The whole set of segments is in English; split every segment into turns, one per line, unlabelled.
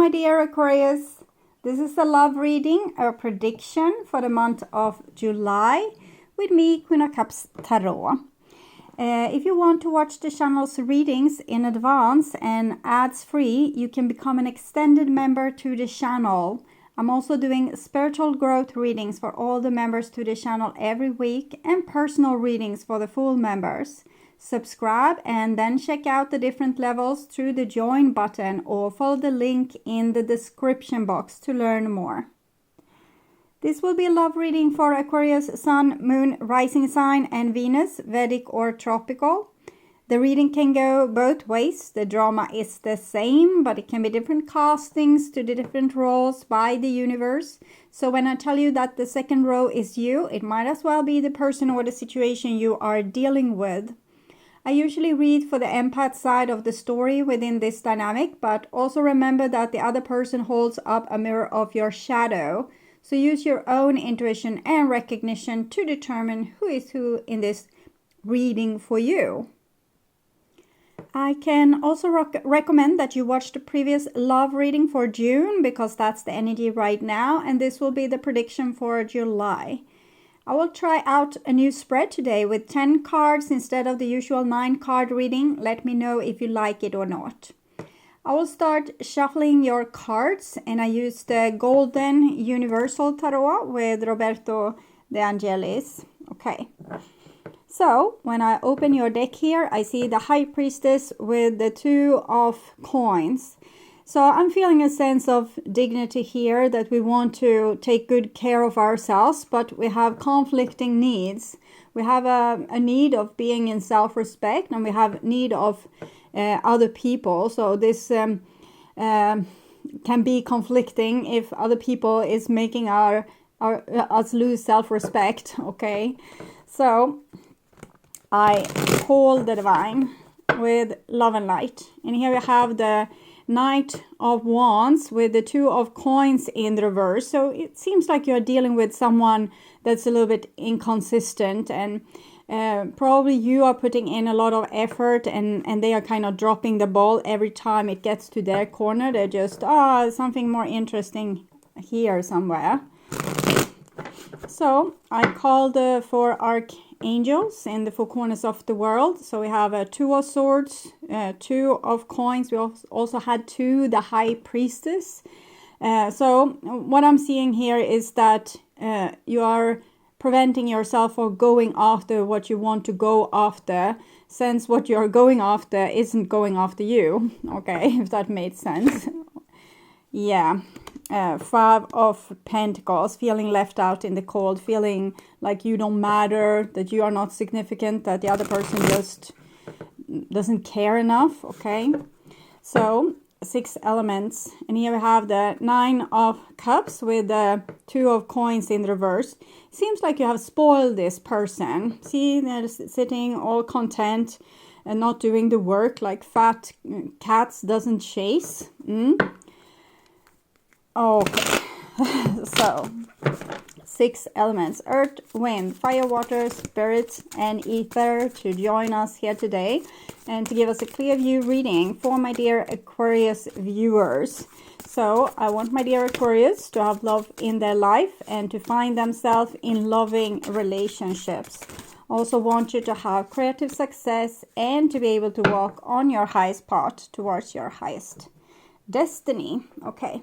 my dear Aquarius. This is a love reading, a prediction for the month of July with me, Queen of Cups Tarot. If you want to watch the channel's readings in advance and ads free, you can become an extended member to the channel. I'm also doing spiritual growth readings for all the members to the channel every week and personal readings for the full members. Subscribe and then check out the different levels through the join button or follow the link in the description box to learn more. This will be a love reading for Aquarius, Sun, Moon, Rising Sign and Venus, Vedic or Tropical. The reading can go both ways. The drama is the same, but it can be different castings to the different roles by the universe. So when I tell you that the second row is you, it might as well be the person or the situation you are dealing with. I usually read for the empath side of the story within this dynamic, but also remember that the other person holds up a mirror of your shadow. So use your own intuition and recognition to determine who is who in this reading for you. I can also recommend that you watch the previous love reading for June, because that's the energy right now, and this will be the prediction for July. I will try out a new spread today with 10 cards instead of the usual 9-card reading. Let me know if you like it or not. I will start shuffling your cards, and I use the Golden Universal Tarot with Roberto De Angelis. Okay. So, when I open your deck here, I see the High Priestess with the 2 of Coins. So I'm feeling a sense of dignity here, that we want to take good care of ourselves, but we have conflicting needs. We have a need of being in self-respect, and we have need of other people. So this can be conflicting if other people is making us lose self-respect. Okay, so I call the divine with love and light, and here we have the Knight of Wands with the 2 of Coins in the reverse. So it seems like you're dealing with someone that's a little bit inconsistent, and probably you are putting in a lot of effort, and they are kind of dropping the ball every time it gets to their corner. They're just, something more interesting here somewhere. So I called the 4 archangels in the 4 corners of the world. So we have a 2 of Swords, 2 of Coins. We also had 2, the High Priestess. So what I'm seeing here is that you are preventing yourself from going after what you want to go after, since what you're going after isn't going after you. Okay, if that made sense. Yeah. 5 of Pentacles, feeling left out in the cold, feeling like you don't matter, that you are not significant, that the other person just doesn't care enough. Okay, so 6 elements, and here we have the 9 of Cups with the 2 of Coins in reverse. Seems like you have spoiled this person. See, they're sitting all content and not doing the work, like fat cats doesn't chase. Okay, so 6 elements: earth, wind, fire, water, spirit, and ether to join us here today and to give us a clear view reading for my dear Aquarius viewers. So I want my dear Aquarius to have love in their life and to find themselves in loving relationships. Also want you to have creative success and to be able to walk on your highest path towards your highest destiny. Okay.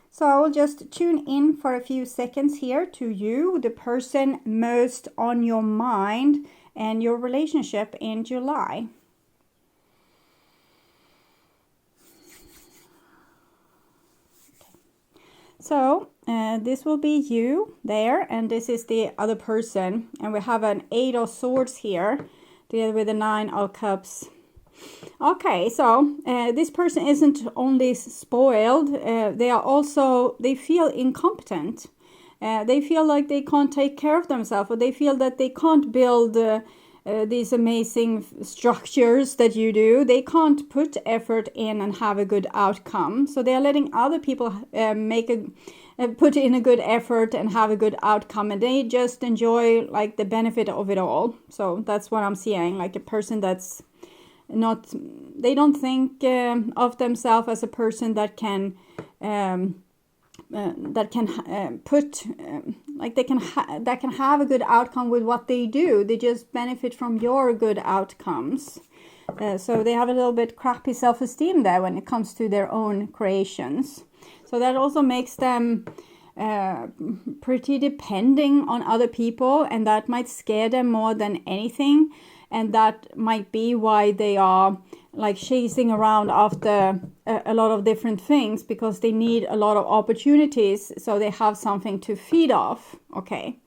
So I will just tune in for a few seconds here to you, the person most on your mind and your relationship in July. Okay. So this will be you there, and this is the other person. And we have an 8 of Swords here, together with the 9 of Cups. Okay, so this person isn't only spoiled, they feel incompetent. They feel like they can't take care of themselves, or they feel that they can't build these amazing structures that you do. They can't put effort in and have a good outcome. So they are letting other people put in a good effort and have a good outcome, and they just enjoy like the benefit of it all. So that's what I'm seeing, like a person that's they don't think of themselves as a person that can that can that can have a good outcome with what they do. They just benefit from your good outcomes. So they have a little bit crappy self-esteem there when it comes to their own creations. So that also makes them pretty depending on other people, and that might scare them more than anything. And that might be why they are like chasing around after a lot of different things, because they need a lot of opportunities, so they have something to feed off. Okay.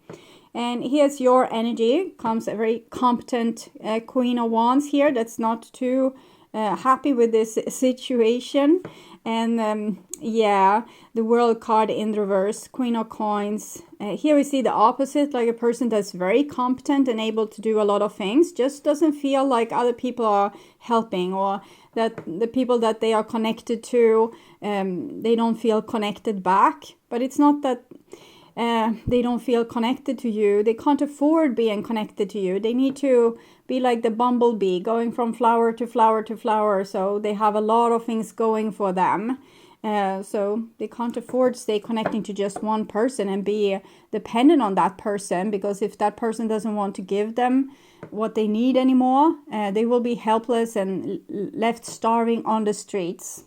And here's your energy. Comes a very competent Queen of Wands here that's not too happy with this situation. And yeah, the World card in reverse, Queen of Coins. Here we see the opposite, like a person that's very competent and able to do a lot of things, just doesn't feel like other people are helping, or that the people that they are connected to, they don't feel connected back. But it's not that they don't feel connected to you. They can't afford being connected to you. They need to be like the bumblebee, going from flower to flower to flower. So they have a lot of things going for them. So they can't afford to stay connecting to just one person and be dependent on that person, because if that person doesn't want to give them what they need anymore, they will be helpless and left starving on the streets.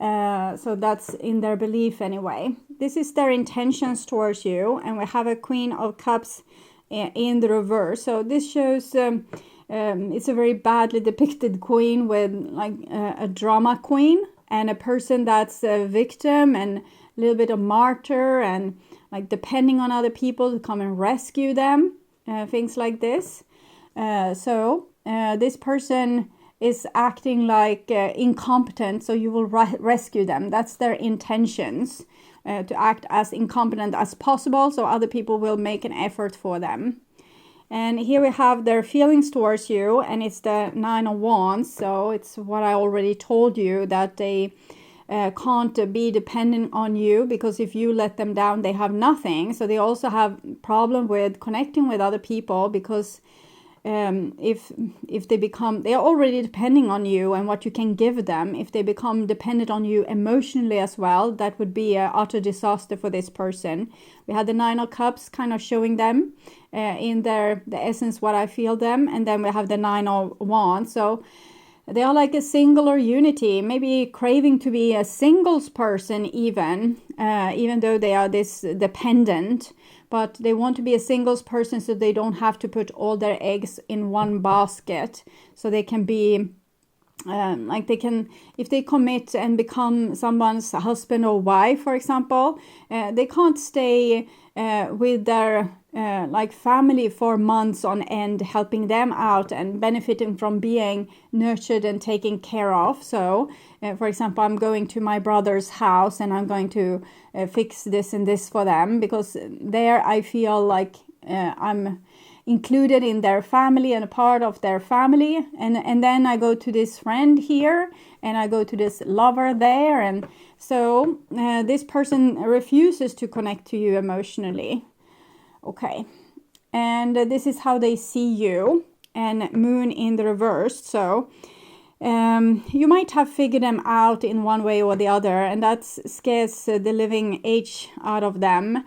So that's in their belief anyway. This is their intentions towards you. And we have a Queen of Cups in the reverse. So this shows it's a very badly depicted queen with like a drama queen, and a person that's a victim and a little bit of martyr, and like depending on other people to come and rescue them, things like this. So this person is acting like incompetent, so you will rescue them. That's their intentions, to act as incompetent as possible, so other people will make an effort for them. And here we have their feelings towards you, and it's the Nine of Wands. So it's what I already told you, that they can't be dependent on you, because if you let them down, they have nothing. So they also have problem with connecting with other people, because if they become, they are already depending on you and what you can give them. If they become dependent on you emotionally as well, that would be an utter disaster for this person. We had the Nine of Cups kind of showing them in the essence what I feel them, and then we have the Nine of Wands. So they are like a singular unity, maybe craving to be a singles person even though they are this dependent. But they want to be a singles person, so they don't have to put all their eggs in one basket. So they can be, like they can, if they commit and become someone's husband or wife, for example, they can't stay with their like family for months on end, helping them out and benefiting from being nurtured and taken care of. So for example, I'm going to my brother's house and I'm going to fix this and this for them, because there I feel like I'm included in their family and a part of their family. And then I go to this friend here and I go to this lover there, and so this person refuses to connect to you emotionally. Okay, and this is how they see you, and Moon in the reverse. So you might have figured them out in one way or the other, and that scares the living H out of them.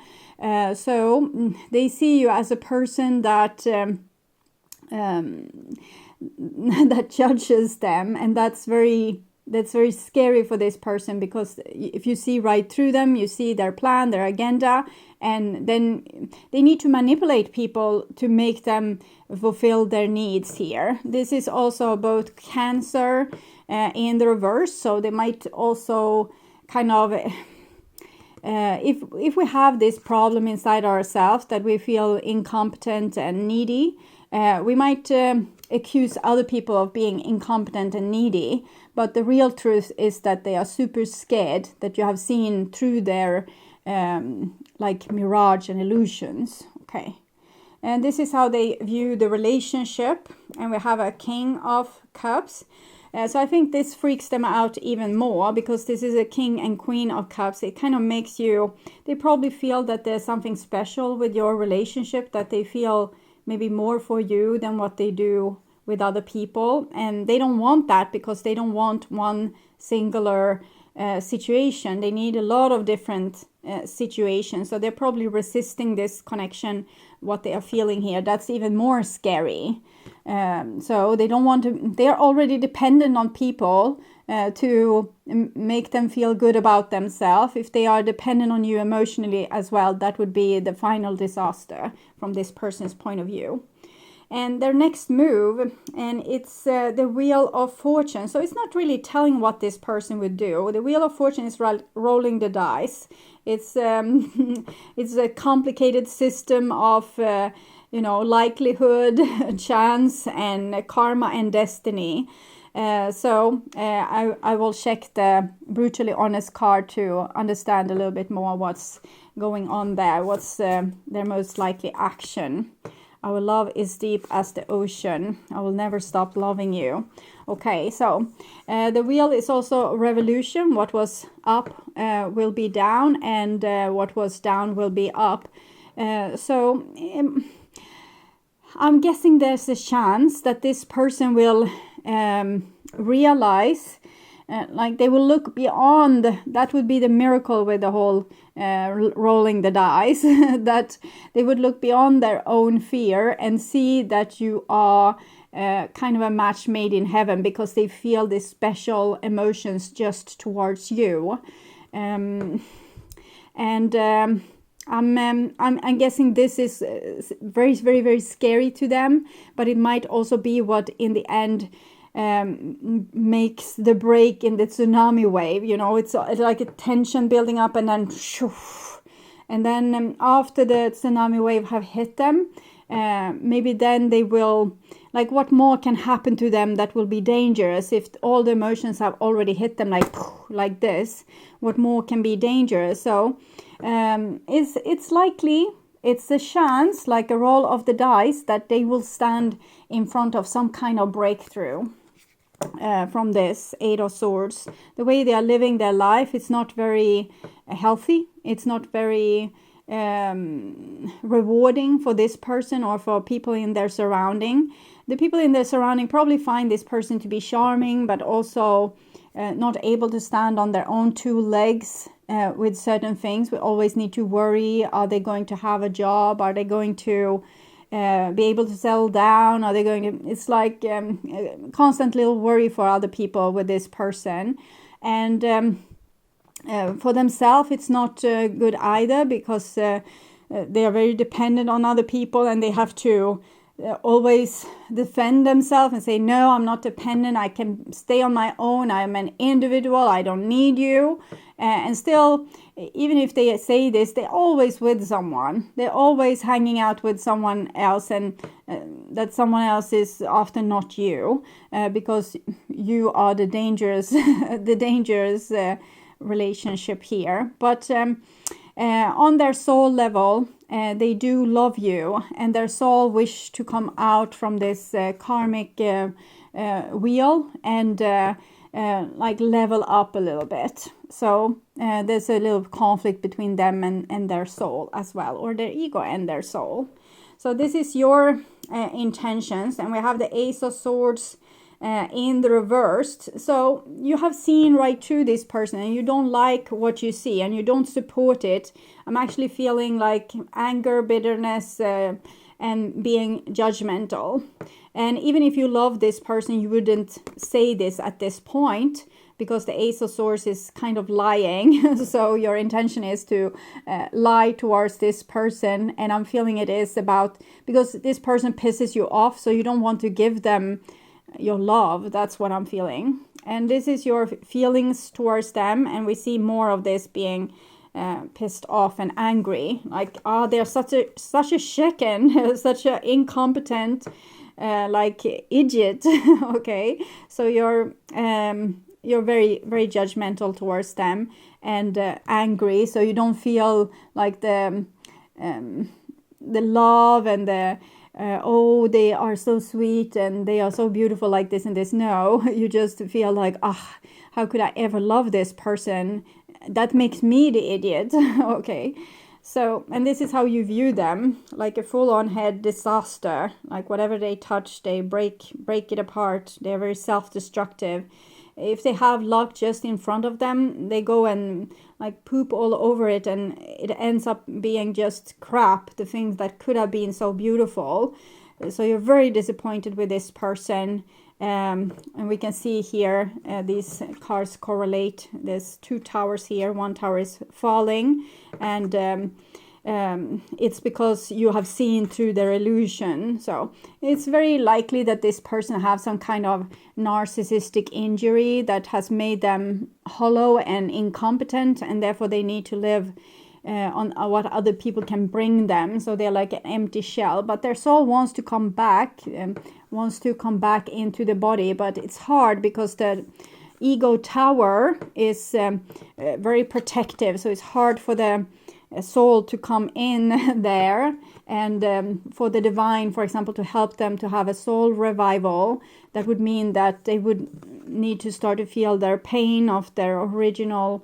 So they see you as a person that that judges them, and that's very scary for this person, because if you see right through them, you see their plan, their agenda, and then they need to manipulate people to make them fulfill their needs here. This is also both Cancer in the reverse, so they might also kind of if we have this problem inside ourselves that we feel incompetent and needy, we might accuse other people of being incompetent and needy, but the real truth is that they are super scared, that you have seen through their like mirage and illusions. Okay, and this is how they view the relationship, and we have a King of Cups. So I think this freaks them out even more, because this is a King and Queen of Cups. It kind of makes you, they probably feel that there's something special with your relationship, that they feel maybe more for you than what they do with other people. And they don't want that, because they don't want one singular situation. They need a lot of different situations. So they're probably resisting this connection, what they are feeling here. That's even more scary. So they don't want to, they're already dependent on people to make them feel good about themselves. If they are dependent on you emotionally as well, that would be the final disaster from this person's point of view. And their next move, and it's the Wheel of Fortune. So it's not really telling what this person would do. The Wheel of Fortune is rolling the dice. It's it's a complicated system of likelihood, chance, and karma and destiny. So I will check the Brutally Honest card to understand a little bit more what's going on there. What's their most likely action? Our love is deep as the ocean. I will never stop loving you. Okay, so the wheel is also revolution. What was up will be down, and what was down will be up. I'm guessing there's a chance that this person will realize, like they will look beyond. That would be the miracle with the whole rolling the dice, that they would look beyond their own fear and see that you are kind of a match made in heaven, because they feel these special emotions just towards you. I'm guessing this is very, very, very scary to them, but it might also be what in the end makes the break in the tsunami wave. It's like a tension building up, and then after the tsunami wave have hit them, maybe then they will, like, what more can happen to them that will be dangerous if all the emotions have already hit them like this? What more can be dangerous? So it's likely, it's a chance, like a roll of the dice, that they will stand in front of some kind of breakthrough from this Eight of Swords. The way they are living their life, it's not very healthy. It's not very rewarding for this person or for people in their surrounding. The people in their surrounding probably find this person to be charming, but also not able to stand on their own two legs with certain things. We always need to worry. Are they going to have a job? Are they going to be able to settle down? Are they going to, it's like constant little worry for other people with this person. And for themselves, it's not good either, because they are very dependent on other people, and they have to always defend themselves and say, no, I'm not dependent, I can stay on my own, I'm an individual, I don't need you. And still, even if they say this, they're always with someone, they're always hanging out with someone else, and that someone else is often not you, because you are the dangerous relationship here. But on their soul level, they do love you, and their soul wish to come out from this karmic wheel and like level up a little bit. So there's a little conflict between them and their soul as well, or their ego and their soul. So this is your intentions, and we have the Ace of Swords in the reversed. So you have seen right through this person, and you don't like what you see, and you don't support it. I'm actually feeling like anger, bitterness, and being judgmental. And even if you love this person, you wouldn't say this at this point, because the Ace of Swords is kind of lying. So your intention is to lie towards this person. And I'm feeling it is about, because this person pisses you off, so you don't want to give them your love. That's what I'm feeling. And this is your feelings towards them. And we see more of this being pissed off and angry. Like, they're such a chicken, such an incompetent, like idiot. Okay. So you're very, very judgmental towards them and angry. So you don't feel like the love and the they are so sweet and they are so beautiful like this and this. No, you just feel like, how could I ever love this person? That makes me the idiot. Okay. So, and this is how you view them, like a full-on head disaster. Like whatever they touch, they break it apart. They're very self-destructive. if they have luck just in front of them, they go and like poop all over it, and it ends up being just crap, the things that could have been so beautiful. So you're very disappointed with this person. And we can see here these cards correlate. There's 2 towers here. One tower is falling, and it's because you have seen through their illusion. So it's very likely that this person has some kind of narcissistic injury that has made them hollow and incompetent, and therefore they need to live on what other people can bring them. So they're like an empty shell, but their soul wants to come back, into the body, but it's hard because the ego tower is very protective. So it's hard for the soul to come in there, and for the divine, for example, to help them to have a soul revival. That would mean that they would need to start to feel their pain of their original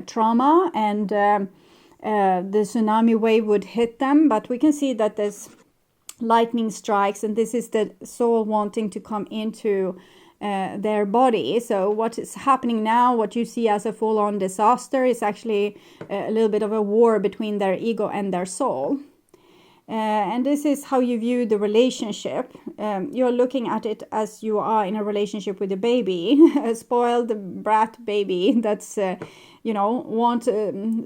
trauma, and the tsunami wave would hit them. But we can see that there's lightning strikes, and this is the soul wanting to come into their body. So what is happening now, what you see as a full-on disaster, is actually a little bit of a war between their ego and their soul. And this is how you view the relationship. You're looking at it as you are in a relationship with a baby, a spoiled brat baby that's, want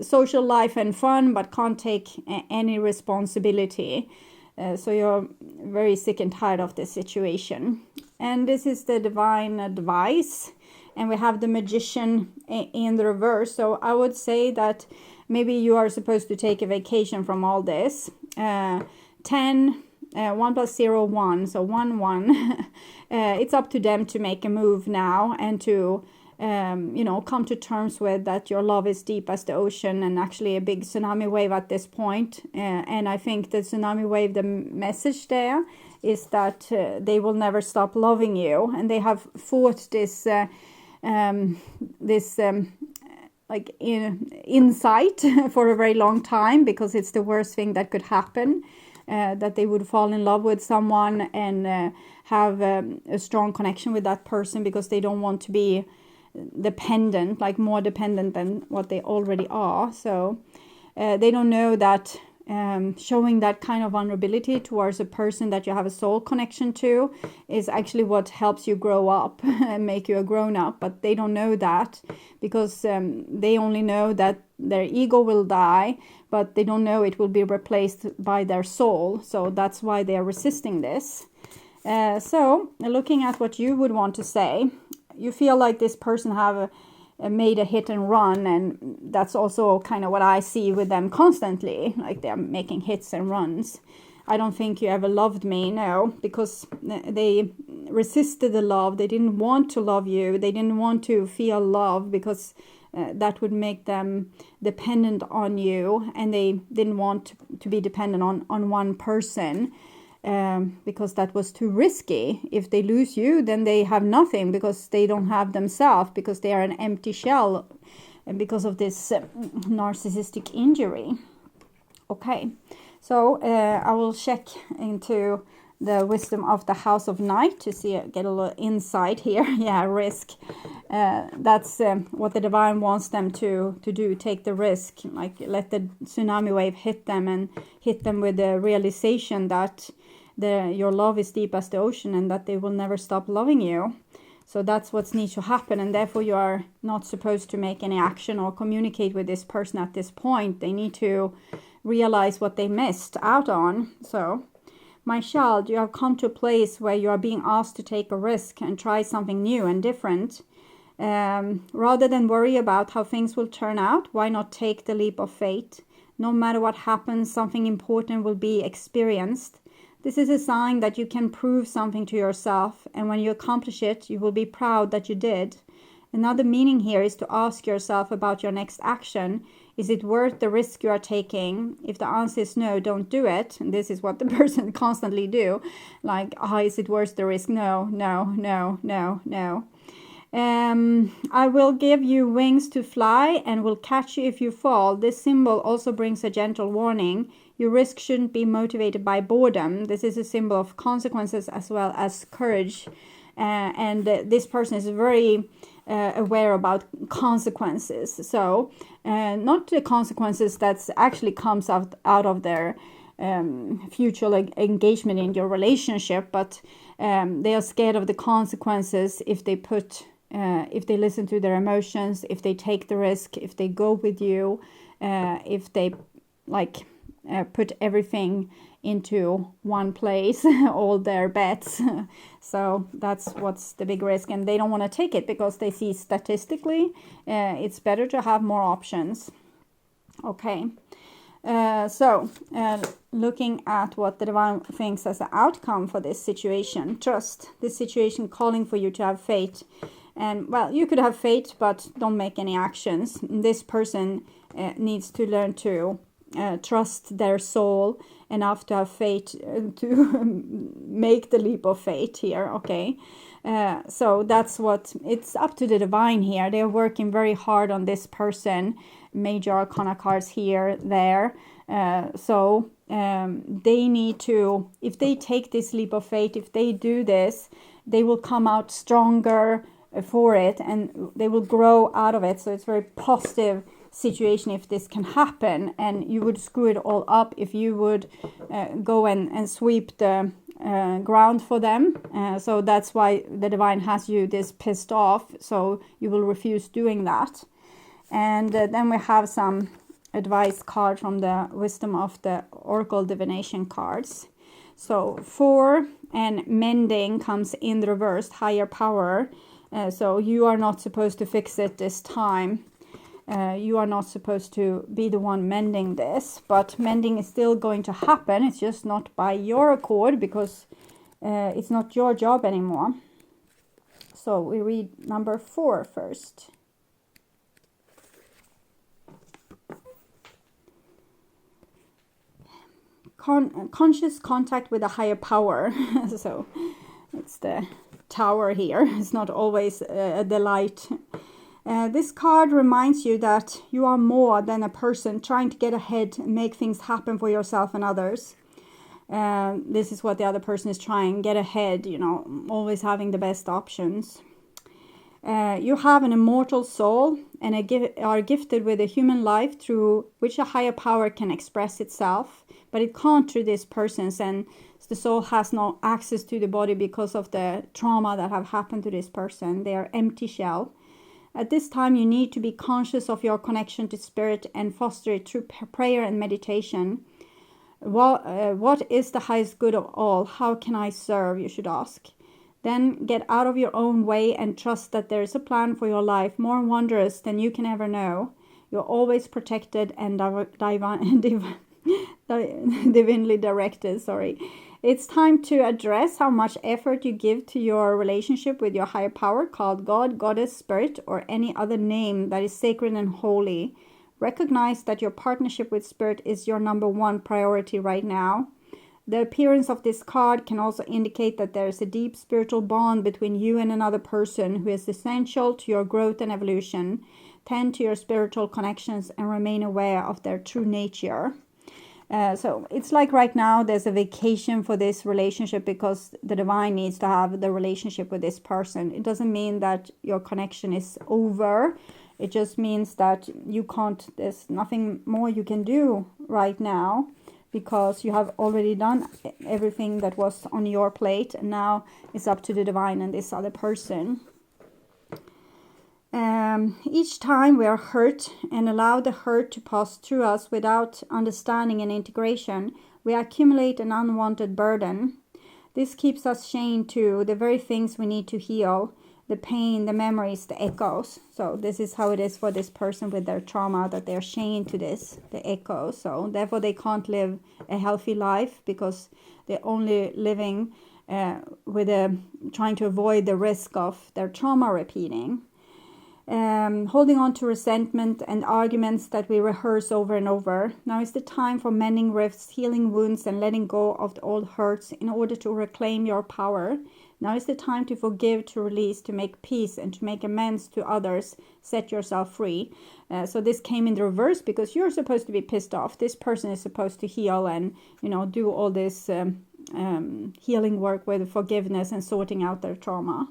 social life and fun, but can't take any responsibility. So you're very sick and tired of this situation. And this is the divine advice. And we have the magician in the reverse. So I would say that maybe you are supposed to take a vacation from all this. 1 plus 0, 1. So 1, 1. It's up to them to make a move now and to come to terms with that your love is deep as the ocean, and actually a big tsunami wave at this point. And I think the tsunami wave, the message there is that they will never stop loving you, and they have fought this insight for a very long time, because it's the worst thing that could happen, that they would fall in love with someone and have a strong connection with that person, because they don't want to be dependent, like more dependent than what they already are. So they don't know that showing that kind of vulnerability towards a person that you have a soul connection to is actually what helps you grow up and make you a grown-up. But they don't know that, because they only know that their ego will die, but they don't know it will be replaced by their soul. So that's why they are resisting this. So looking at what you would want to say, you feel like this person have made a hit and run, and that's also kind of what I see with them constantly, like they're making hits and runs. I don't think you ever loved me, no, because they resisted the love. They didn't want to love you. They didn't want to feel love, because that would make them dependent on you, and they didn't want to be dependent on one person. Because that was too risky. If they lose you, then they have nothing, because they don't have themselves, because they are an empty shell, and because of this narcissistic injury. Okay, so I will check into the wisdom of the House of Night to get a little insight here. Yeah, risk. That's what the divine wants them to do. Take the risk, like let the tsunami wave hit them, and hit them with the realization that your love is deep as the ocean, and that they will never stop loving you. So that's what needs to happen, and therefore you are not supposed to make any action or communicate with this person at this point. They need to realize what they missed out on. So, my child, you have come to a place where you are being asked to take a risk and try something new and different. Rather than worry about how things will turn out, why not take the leap of faith? No matter what happens, something important will be experienced. This is a sign that you can prove something to yourself, and when you accomplish it, you will be proud that you did. Another meaning here is to ask yourself about your next action. Is it worth the risk you are taking? If the answer is no, don't do it. And this is what the person constantly do. Like, is it worth the risk? No, no, no, no, no. I will give you wings to fly and will catch you if you fall. This symbol also brings a gentle warning. Your risk shouldn't be motivated by boredom. This is a symbol of consequences as well as courage. And this person is very aware about consequences. So not the consequences that actually comes out of their future engagement in your relationship, but they are scared of the consequences if they listen to their emotions, if they take the risk, if they go with you, if they put everything into one place, all their bets. So that's what's the big risk, and they don't want to take it because they see statistically it's better to have more options. Okay. Looking at what the divine thinks as the outcome for this situation. Trust. This situation calling for you to have faith. And, well, you could have faith, but don't make any actions. This person needs to learn to trust their soul enough to have faith to make the leap of faith here, okay? So that's what, it's up to the divine here. They're working very hard on this person. Major arcana cards here, there. They need to, if they take this leap of faith, if they do this, they will come out stronger for it, and they will grow out of it. So it's a very positive situation if this can happen, and you would screw it all up if you would go and sweep the ground for them. So that's why the divine has you this pissed off, so you will refuse doing that. And then we have some advice card from the Wisdom of the Oracle Divination cards. So 4 and mending comes in the reversed, higher power. So you are not supposed to fix it this time. You are not supposed to be the one mending this, but mending is still going to happen. It's just not by your accord, because it's not your job anymore. So we read number 4 first. Conscious contact with a higher power. So it's the tower here. It's not always a delight. This card reminds you that you are more than a person trying to get ahead and make things happen for yourself and others. This is what the other person is trying, get ahead, always having the best options. You have an immortal soul and are gifted with a human life through which a higher power can express itself, but it can't through this person's, and the soul has no access to the body because of the trauma that have happened to this person. They are empty shell. At this time, you need to be conscious of your connection to spirit and foster it through prayer and meditation. What is the highest good of all? How can I serve? You should ask. Then get out of your own way and trust that there is a plan for your life more wondrous than you can ever know. You're always protected and divinely directed. It's time to address how much effort you give to your relationship with your higher power, called God, Goddess, Spirit, or any other name that is sacred and holy. Recognize that your partnership with Spirit is your number one priority right now. The appearance of this card can also indicate that there is a deep spiritual bond between you and another person who is essential to your growth and evolution. Tend to your spiritual connections and remain aware of their true nature. So it's like right now there's a vacation for this relationship because the divine needs to have the relationship with this person. It doesn't mean that your connection is over. It just means that there's nothing more you can do right now, because you have already done everything that was on your plate, and now it's up to the divine and this other person. Each time we are hurt and allow the hurt to pass through us without understanding and integration, we accumulate an unwanted burden. This keeps us chained to the very things we need to heal, the pain, the memories, the echoes. So this is how it is for this person with their trauma, that they're chained to this, the echoes. So therefore they can't live a healthy life because they're only living trying to avoid the risk of their trauma repeating. Holding on to resentment and arguments that we rehearse over and over. Now is the time for mending rifts, healing wounds, and letting go of the old hurts in order to reclaim your power. Now is the time to forgive, to release, to make peace, and to make amends to others. Set yourself free. So this came in the reverse because you're supposed to be pissed off. This person is supposed to heal and, do all this healing work with forgiveness and sorting out their trauma.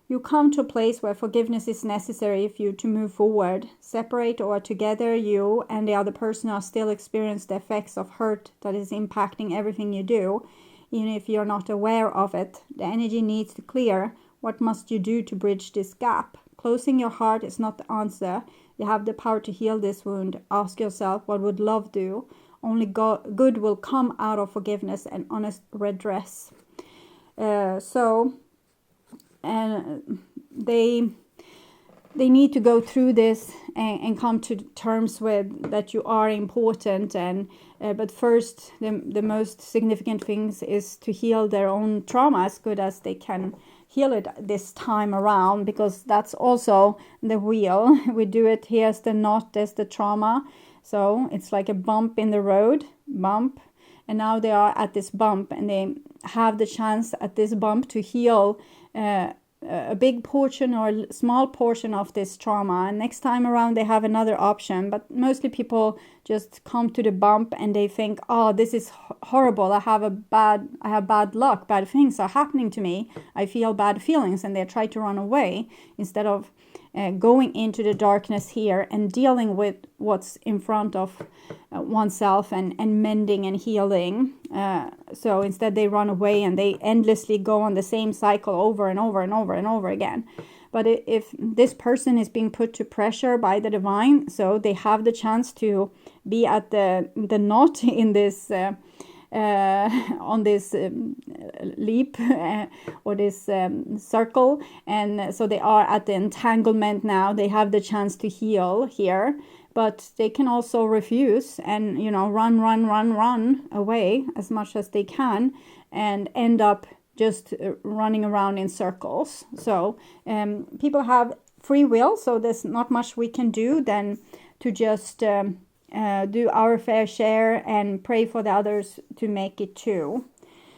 You come to a place where forgiveness is necessary for you to move forward. Separate or together, you and the other person are still experiencing the effects of hurt that is impacting everything you do, even if you're not aware of it. The energy needs to clear. What must you do to bridge this gap? Closing your heart is not the answer. You have the power to heal this wound. Ask yourself, what would love do? Only good will come out of forgiveness and honest redress. And they need to go through this and come to terms with that you are important. And but first, the most significant things is to heal their own trauma as good as they can heal it this time around, because that's also the wheel. We do it. Here's the knot, there's the trauma. So it's like a bump in the road, bump. And now they are at this bump, and they have the chance at this bump to heal a big portion or a small portion of this trauma. And next time around they have another option. But mostly people just come to the bump and they think, oh, this is horrible. I have bad luck. Bad things are happening to me. I feel bad feelings, and they try to run away instead of going into the darkness here and dealing with what's in front of oneself and mending and healing. So instead they run away and they endlessly go on the same cycle over and over and over and over again. But if this person is being put to pressure by the divine, so they have the chance to be at the knot in this on this leap or this circle, and so they are at the entanglement now. They have the chance to heal here, but they can also refuse and run away as much as they can and end up just running around in circles. So people have free will, so there's not much we can do than to just do our fair share and pray for the others to make it too.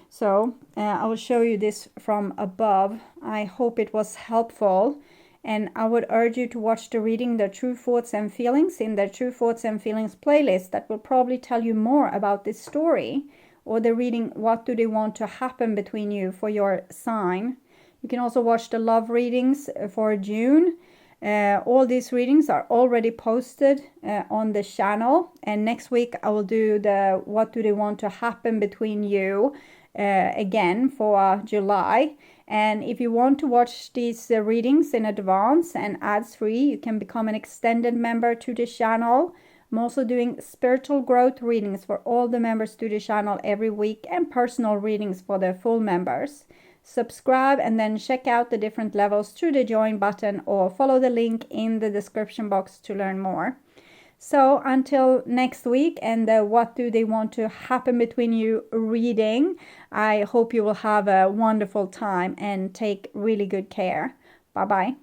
So I will show you this from above. I hope it was helpful, and I would urge you to watch the reading The True Thoughts and Feelings in the True Thoughts and Feelings playlist. That will probably tell you more about this story, or the reading What Do They Want to Happen Between You for your sign. You can also watch the love readings for June. All these readings are already posted on the channel, and next week I will do the What Do They Want to Happen Between You again for July. And if you want to watch these readings in advance and ads free, you can become an extended member to the channel. I'm also doing spiritual growth readings for all the members to the channel every week, and personal readings for the full members. Subscribe and then check out the different levels through the join button, or follow the link in the description box to learn more. So until next week and the What Do They Want to Happen Between You reading, I hope you will have a wonderful time and take really good care. Bye-bye.